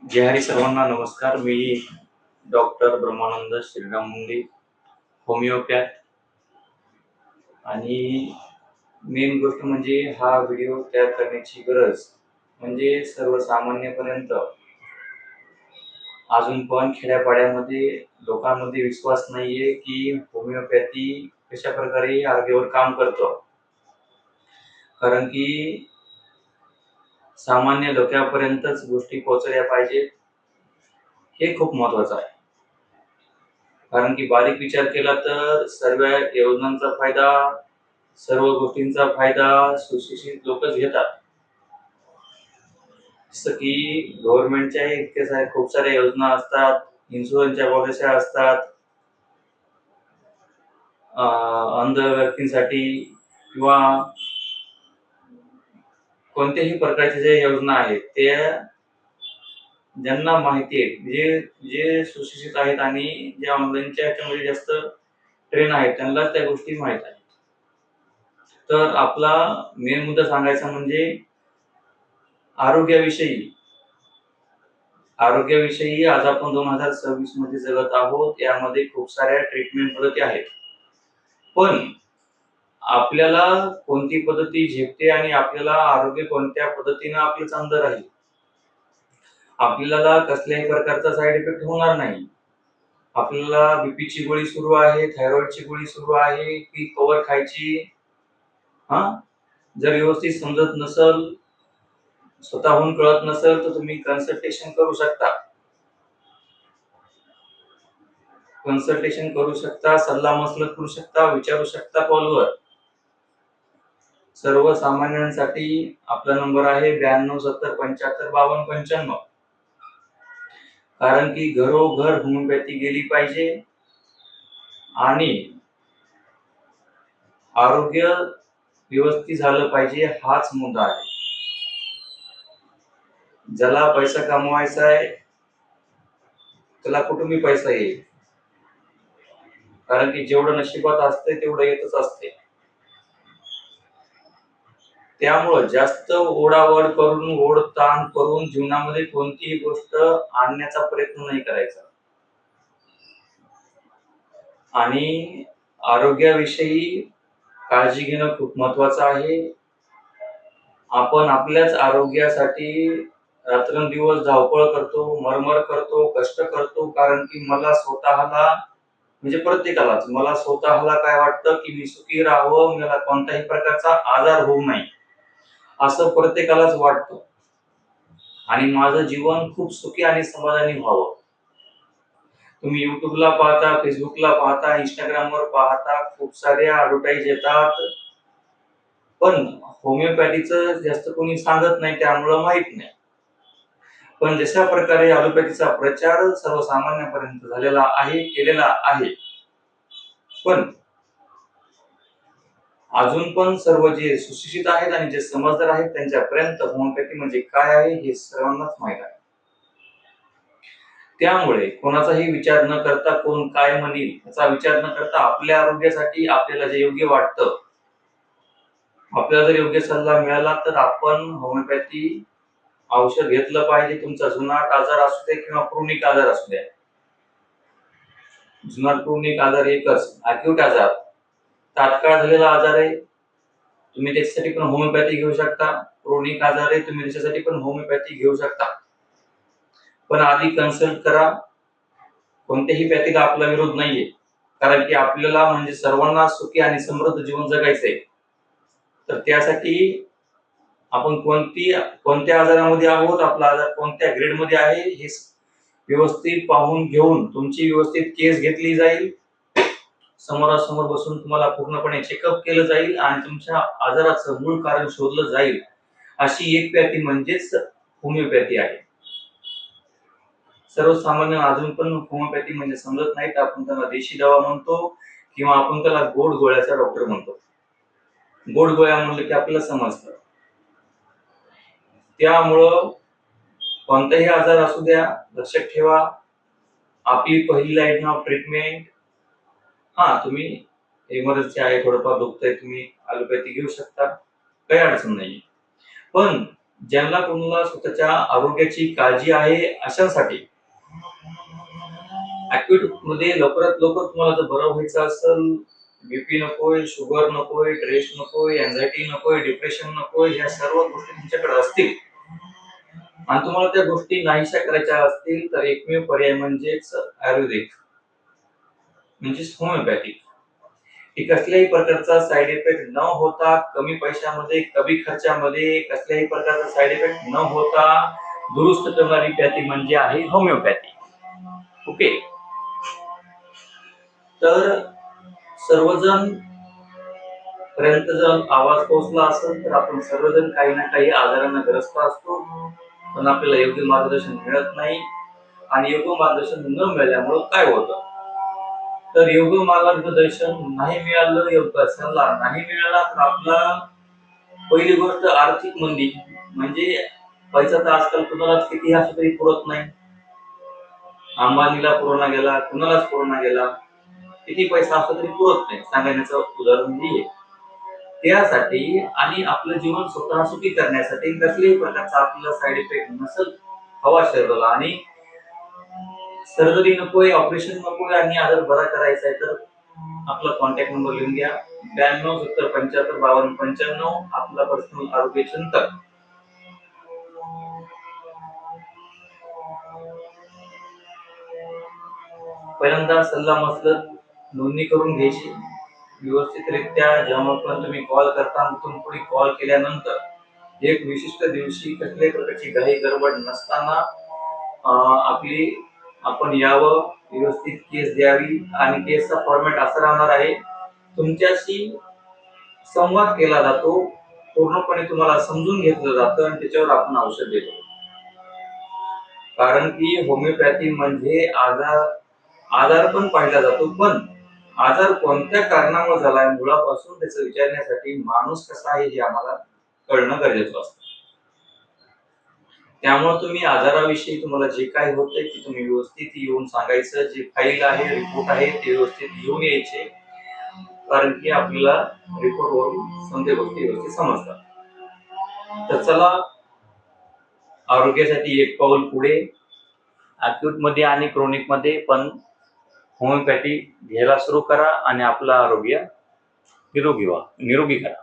जय हरी सर्वांना नमस्कार. मी डॉक्टर ब्रह्मानंद श्रीराम मुंडे, होमिओपॅथ. आणि मेन गोष्ट म्हणजे हा व्हिडिओ तयार करण्याची गरज म्हणजे सर्वसामान्यपर्यंत अजून पण खेड्यापाड्यामध्ये लोकांमध्ये विश्वास नाहीये की होमिओपॅथी कशा प्रकारे आरोग्यावर काम करतं. कारण की सामान्य लोकांपर्यंतच गोष्टी पोहोचल्या पाहिजेत, हे खूप महत्वाचं आहे. कारण की बारीक विचार केला तर सर्व योजनांचा फायदा, सर्व गोष्टींचा फायदा सुशिक्षित लोकच घेतात. जसं की गव्हर्नमेंटच्या इतक्या खूप साऱ्या योजना असतात, इन्शुरन्सच्या पॉलिसी असतात, अंध व्यक्तींसाठी किंवा कोणत्याही प्रकारच्या ज्या योजना आहेत त्या ज्यांना माहिती आहे, जे जे सुशिक्षित आहेत आणि जे ऑनलाईनच्या ह्याच्यामध्ये जास्त ट्रेन आहेत त्यांनाच त्या गोष्टी माहीत आहेत. तर आपला मेन मुद्दा सांगायचा म्हणजे आरोग्याविषयी आज आपण 2026 मध्ये जगत आहोत. यामध्ये खूप साऱ्या ट्रीटमेंट पद्धती आहेत. पण आपल्याला कोणती पद्धती झेपते आणि आपल्याला आरोग्य कोणत्या पद्धतीनं आपलं चांगलं राहील, आपल्याला कसल्याही प्रकारचा साईड इफेक्ट होणार नाही. आपल्याला बीपीची गोळी सुरू आहे, थायरॉइडची गोळी सुरू आहे की कवर खायची, जर व्यवस्थित समजत नसल, स्वतःहून कळत नसेल तर तुम्ही कन्सल्टेशन करू शकता, सल्ला मसलत करू शकता, विचारू शकता कॉलवर. सर्वसामान्यांसाठी आपला नंबर आहे 9270755295. कारण की घरोघर होमिओपॅथी गेली पाहिजे आणि आरोग्य व्यवस्थित झालं पाहिजे, हाच मुद्दा आहे. ज्याला पैसा कमवायचा आहे त्याला कुठूनही पैसा येईल, कारण की जेवढं नशिबात असते तेवढं येतच असते. त्यामुळं जास्त ओढावढ करून, ओढताण करून जीवनामध्ये कोणतीही गोष्ट आणण्याचा प्रयत्न नाही करायचा. आणि आरोग्याविषयी काळजी घेणं खूप महत्वाचं आहे. आपण आपल्याच आरोग्यासाठी रात्रंदिवस धावपळ करतो, मरमर करतो, कष्ट करतो. कारण की मला स्वतःला म्हणजे प्रत्येकालाच मला स्वतःला काय वाटतं की मी सुखी राहावं, मला कोणत्याही प्रकारचा आजार होऊ नये, असं प्रत्येकालाच वाटतं. आणि माझं जीवन खूप सुखी आणि समाधानी व्हावं. तुम्ही युट्यूबला पाहता, फेसबुकला पाहता, इंस्टाग्रामवर पाहता, खूप साऱ्या ॲडव्हर्टाइज येतात, पण होमिओपॅथीचं जास्त कोणी सांगत नाही, त्यामुळं माहित नाही. पण जशा प्रकारे ॲलोपॅथीचा प्रचार सर्वसामान्यांपर्यंत झालेला आहे, केलेला आहे, पण अजून पण सर्व जे सुशिक्षित आहेत आणि जे समजदार आहेत त्यांच्यापर्यंत होमिओपॅथी म्हणजे काय आहे हे सर्वांनाच माहित आहे. त्यामुळे कोणाचाही विचार न करता, कोण काय म्हणेल याचा विचार न करता, आपल्या आरोग्यासाठी आपल्याला जे योग्य वाटतं, आपल्याला जर योग्य सल्ला मिळाला तर आपण होमिओपॅथी औषध घेतलं पाहिजे. तुमचा जुनाट आजार असू दे किंवा क्रोनिक आजार असू द्या. जुनाट क्रोनिक आजार एकच, अॅक्यूट आजार, तात्काळ झालेला आजार आहे, तुम्ही त्याच्यासाठी पण होमिओपॅथी घेऊ शकता. क्रोनिक आजार आहे, तुम्ही त्याच्यासाठी पण होमिओपॅथी घेऊ शकता. पण आधी कन्सल्ट करा. कोणत्याही पॅथीला आपला विरोध नाहीये, कारण की आपल्याला म्हणजे सर्वांना सुखी आणि समृद्ध जीवन जगायचंय. तर त्यासाठी आपण कोणत्या आजारामध्ये आहोत, आपला आजार कोणत्या ग्रेडमध्ये आहे हे व्यवस्थित पाहून घेऊन तुमची व्यवस्थित केस घेतली जाईल. समोरासमोर बसून तुम्हाला पूर्णपणे चेकअप केलं जाईल आणि तुमच्या आजाराचं मूळ कारण शोधलं जाईल. अशी एक पॅथी म्हणजेच होमिओपॅथी आहे. सर्वसामान्य अजून पण होमिओपॅथी म्हणजे समजत नाही, तर आपण त्याला देशी दवा म्हणतो किंवा आपण त्याला गोड गोळ्याचा डॉक्टर म्हणतो. गोड गोळ्या म्हणलं की आपल्याला समजतं. त्यामुळं कोणताही आजार असू द्या, लक्षात ठेवा, आपली पहिली लाईन ऑफ ट्रीटमेंट. तुम्ही इमर्जन्सी आहे, थोडंफार दुखतंय, तुम्ही ॲलोपॅथी घेऊ शकता, काही अडचण नाही. पण ज्यांना कोणाला स्वतःच्या आरोग्याची काळजी आहे अशांसाठी ऍक्युट मध्ये लवकरात लवकर तुम्हाला जर बरं व्हायचं असेल, बीपी नकोय, शुगर नकोय, स्ट्रेस नकोय, अँझायटी नकोय, डिप्रेशन नकोय, ह्या सर्व गोष्टी तुमच्याकडे असतील आणि तुम्हाला त्या गोष्टी नाहीशा करायच्या असतील तर एकमेव पर्याय म्हणजेच आयुर्वेदिक म्हणजेच होमिओपॅथी. की कसल्याही प्रकारचा साइड इफेक्ट न होता, कमी पैशामध्ये, कमी खर्चामध्ये, कसल्याही प्रकारचा साइड इफेक्ट न होता दुरुस्त करणारी पॅथी म्हणजे आहे होमिओपॅथी. ओके. तर सर्वजण पर्यंत जर आवाज पोहोचला असेल तर आपण सर्वजण काही ना काही आजारांना ग्रस्त असतो, पण आपल्याला योग्य मार्गदर्शन मिळत नाही आणि योग्य मार्गदर्शन न मिळाल्यामुळे काय होतं, तर योग्य मार्गदर्शन नाही मिळालं, योग्य सल्ला नाही मिळाला तर आपला पहिली गोष्ट आर्थिक मंदी. म्हणजे पैसा तर आजकाल कुणालाच किती असं तरी पुरत नाही. अंबानीला कोरोना गेला, कुणालाच कोरोना गेला, किती पैसा असला तरी पुरत नाही. सांगण्याचं उदाहरण दिले त्यासाठी आणि आपलं जीवन स्वतः सुखी करण्यासाठी कसल्याही प्रकारचा आपल्याला साईड इफेक्ट नसेल हवा शरीराला आणि सर्जरी नकोय, ऑपरेशन नकोय आणि आजार बरा करायचा आहे तर आपला कॉन्टॅक्ट नंबर लिहून घ्या. 92 70 75 52 95 आपला पर्सनल आरोग्य चिंतक. पहिल्यांदा सल्ला मसलत नोंदणी करून घ्यायची व्यवस्थितरित्या. जेव्हा पण तुम्ही कॉल करता तिथून पुढे कॉल केल्यानंतर एक विशिष्ट दिवशी कसल्याही प्रकारची घाई गडबड नसताना आपली आपण यावं, व्यवस्थित केस द्यावी आणि केसचा फॉर्मॅट असा राहणार आहे, तुमच्याशी संवाद केला जातो, पूर्णपणे तुम्हाला समजून घेतलं जातं आणि त्याच्यावर आपण औषध देतो. कारण की होमिओपॅथी म्हणजे आजार पण पाहिला जातो, पण आजार कोणत्या कारणामुळे झालाय मुळापासून त्याचं विचारण्यासाठी माणूस कसा आहे हे आम्हाला कळणं गरजेचं असतं. त्यामुळे तुम्ही आजाराविषयी तुम्हाला जे काही होतंय ते तुम्ही व्यवस्थित येऊन सांगायचं. जे फाईल आहे, रिपोर्ट आहे ते व्यवस्थित घेऊन यायचे, कारण की आपल्याला रिपोर्ट वरून समजे गोष्टी व्यवस्थित समजतात. तर चला, आरोग्यासाठी एक पाऊल पुढे. अक्यूट मध्ये आणि क्रोनिक मध्ये पण होमिओपॅथी घ्यायला सुरू करा आणि आपलं आरोग्य निरोगी करा.